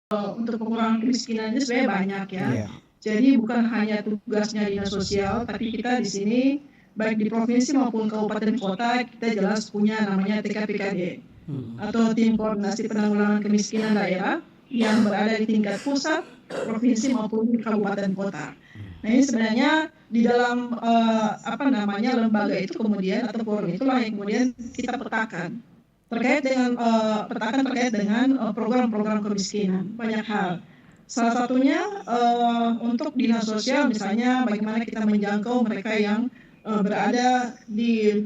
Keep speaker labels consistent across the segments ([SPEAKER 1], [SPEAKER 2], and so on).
[SPEAKER 1] untuk pengurangan kemiskinan ini sebenarnya banyak ya.
[SPEAKER 2] Iya.
[SPEAKER 1] Jadi bukan hanya tugasnya dinas sosial, tapi kita di sini baik di provinsi maupun kabupaten kota kita jelas punya namanya TKPKD atau Tim Koordinasi Penanggulangan Kemiskinan Daerah yang berada di tingkat pusat, provinsi maupun kabupaten kota. Nah ini sebenarnya di dalam lembaga itu kemudian atau forum itulah yang kemudian kita petakan terkait dengan program-program kemiskinan, banyak hal. Salah satunya untuk dinas sosial misalnya bagaimana kita menjangkau mereka yang berada di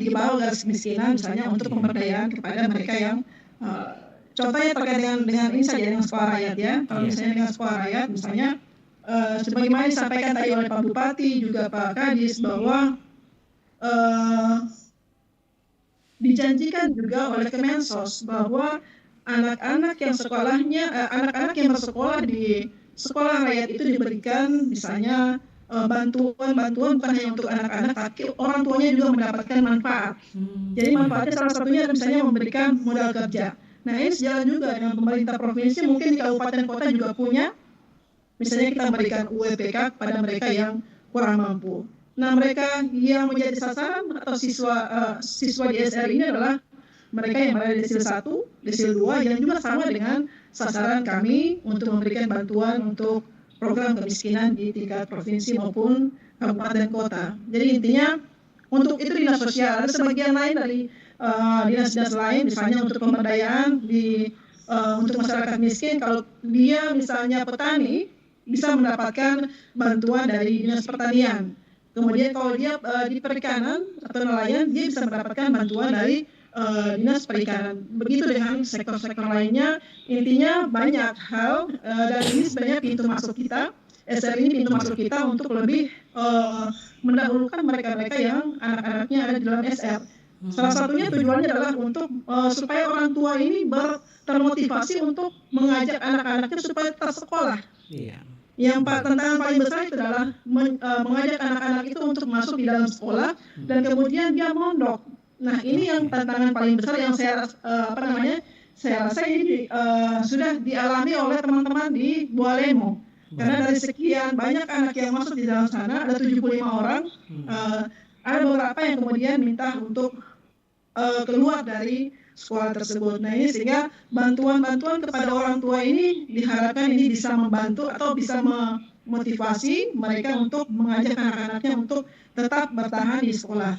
[SPEAKER 1] bawah garis kemiskinan, misalnya untuk pemberdayaan kepada mereka yang contohnya terkait dengan ini saja dengan sekolah rakyat ya. Kalau misalnya dengan sekolah rakyat misalnya sebagaimana disampaikan tadi oleh Pak Bupati juga Pak Kadis bahwa dijanjikan juga oleh Kemensos bahwa anak-anak yang bersekolah di sekolah rakyat itu diberikan misalnya bantuan bukan hanya untuk anak-anak tapi orang tuanya juga mendapatkan manfaat. Jadi manfaatnya salah satunya misalnya memberikan modal kerja. Nah ini sejalan juga dengan pemerintah provinsi, mungkin di kabupaten kota juga punya. Misalnya kita berikan UEPK kepada mereka yang kurang mampu. Nah mereka yang menjadi sasaran atau siswa di SR ini adalah mereka yang berada di desil 1, desil 2 yang juga sama dengan sasaran kami untuk memberikan bantuan untuk program kemiskinan di tingkat provinsi maupun kabupaten kota. Jadi intinya untuk itu dinas sosial, ada sebagian lain dari dinas-dinas lain misalnya untuk pemberdayaan untuk masyarakat miskin. Kalau dia misalnya petani bisa mendapatkan bantuan dari dinas pertanian. Kemudian kalau dia di perikanan atau nelayan, dia bisa mendapatkan bantuan dari dinas perikanan. Begitu dengan sektor-sektor lainnya, intinya banyak hal dan ini sebenarnya pintu masuk kita. SR ini pintu masuk kita untuk lebih mendahulukan mereka-mereka yang anak-anaknya ada di dalam SR. Salah satunya tujuannya adalah untuk supaya orang tua ini termotivasi untuk mengajak anak-anaknya supaya tersekolah.
[SPEAKER 2] Iya.
[SPEAKER 1] Yang tantangan paling besar itu adalah mengajak anak-anak itu untuk masuk di dalam sekolah dan kemudian dia mondok. Nah ini yang tantangan paling besar yang saya rasa ini sudah dialami oleh teman-teman di Bualemo. Karena dari sekian banyak anak yang masuk di dalam sana, ada 75 orang, ada beberapa yang kemudian minta untuk keluar dari sekolah tersebut. Nah ini sehingga bantuan-bantuan kepada orang tua ini diharapkan ini bisa membantu atau bisa memotivasi mereka untuk mengajak anak-anaknya untuk tetap bertahan di sekolah.